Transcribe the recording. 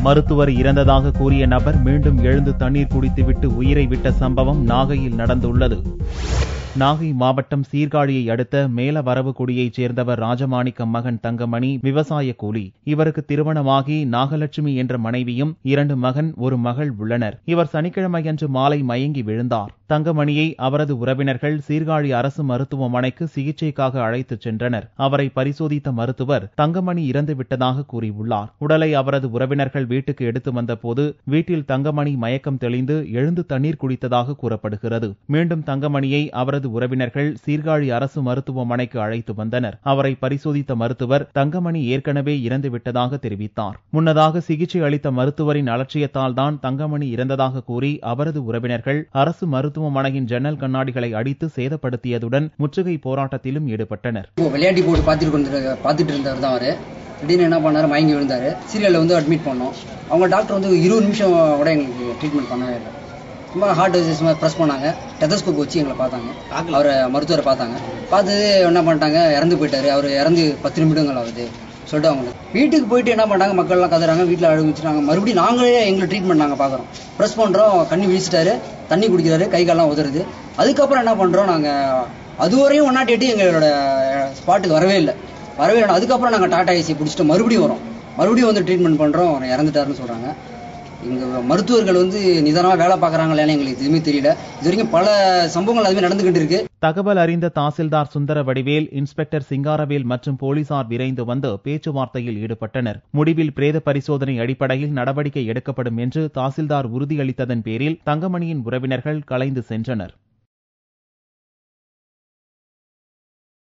மருத்துவர் இறந்ததாக கூறிய நபர் மீண்டும் எழுந்து தண்ணீர் குடித்துவிட்டு உயிரை விட்ட சம்பவம் நாகையில் நடந்துள்ளது. நாகை மாவட்டம் சீர்காழியை அடுத்த மேலவரவுகுடியைச் சேர்ந்தவர் ராஜமாணிக்கம் மகன் தங்கமணி விவசாய கூலி. இவருக்கு திருமணமாகி நாகலட்சுமி என்ற மனைவியும் 2 மகன் 1 மகள் உள்ளனர். இவர் சனிக்கிழமையன்று மாலை மயங்கி விழுந்தார். தங்கமணியை அவரது உறவினர்கள் சீர்காழி அரசு மருத்துவமனைக்கு சிகிச்சைக்காக அழைத்துச் சென்றனர். அவரை பரிசோதித்த மருத்துவர் தங்கமணி இறந்துவிட்டதாக கூறியுள்ளார். உடலை அவரது உறவினர்கள் வீட்டுக்கு எடுத்து வந்தபோது வீட்டில் தங்கமணி மயக்கம் தெளிந்து எழுந்து தண்ணீர் குடித்ததாக கூறப்படுகிறது. மீண்டும் தங்கமணியை அவரது உறவினர்கள் சீர்காழி அரசு மருத்துவமனைக்கு அழைத்து வந்தனர். அவரை பரிசோதித்த மருத்துவர் தங்கமணி ஏற்கனவே இறந்துவிட்டதாக தெரிவித்தார். முன்னதாக சிகிச்சை அளித்த மருத்துவரின் அலட்சியத்தால் தான் தங்கமணி இறந்ததாக கூறி அவரது உறவினர்கள் அரசு மருத்துவமனையின் ஜன்னல் கண்ணாடிகளை அடித்து சேதப்படுத்தியதுடன் முற்றுகை போராட்டத்திலும் ஈடுபட்டனர். விளையாட்டி போட்டு பார்த்துட்டு இருந்தவர் தான் அவரு. திடீர்னு என்ன பண்ணாரு, மயங்கி விழுந்தாரு. சீரியல்ல வந்து அட்மிட் பண்ணோம். அவங்க டாக்டர் வந்து 20 நிமிஷம் கூட எங்களுக்கு ட்ரீட்மெண்ட் பண்ணவே இல்லை. சும்மா ஹார்ட் சும்மா ப்ரெஸ் பண்ணாங்க. டெதஸ்கோப் வச்சு எங்களை பார்த்தாங்க. அவரை மருத்துவரை பார்த்தாங்க. பார்த்து என்ன பண்ணிட்டாங்க, இறந்து போயிட்டாரு. அவர் இறந்து 10 நிமிடங்கள் ஆகுது சொல்லிட்டு அவங்க வீட்டுக்கு போயிட்டு என்ன பண்ணாங்க, மக்கள்லாம் கதறாங்க, வீட்டில் அழுக வச்சுட்டாங்க. மறுபடியும் நாங்களே எங்களை ட்ரீட்மெண்ட் நாங்கள் பார்க்குறோம். ப்ரெஸ் பண்ணுறோம், கண்ணி விழிச்சிட்டாரு, தண்ணி குடிக்கிறாரு, கை காலெல்லாம் உதறுது. அதுக்கப்புறம் என்ன பண்ணுறோம், நாங்கள் அதுவரையும் 108 எங்களோட ஸ்பாட்டுக்கு வரவே இல்லை. அதுக்கப்புறம் நாங்கள் டாடா ஏசி பிடிச்சிட்டு மறுபடியும் வந்து ட்ரீட்மெண்ட் பண்ணுறோம். அவர் இறந்துட்டாருன்னு சொல்கிறாங்க. இங்கே மருத்துவர்கள் வந்து நிதானமாக வேலை பார்க்குறாங்களான்னு எங்களுக்கு எதுவுமே தெரியல. இது வரைக்கும் பல சம்பவங்கள் அதுவே நடந்துகிட்டு இருக்கு. தகவல் அறிந்த தாசில்தார் சுந்தர வடிவேல், இன்ஸ்பெக்டர் சிங்காரவேல் மற்றும் போலீசார் விரைந்து வந்து பேச்சுவார்த்தையில் ஈடுபட்டனர். முடிவில் பிரேத பரிசோதனை அடிப்படையில் நடவடிக்கை எடுக்கப்படும் என்று தாசில்தார் உறுதியளித்ததன் பேரில் தங்கமணியின் உறவினர்கள் கலைந்து சென்றனர்.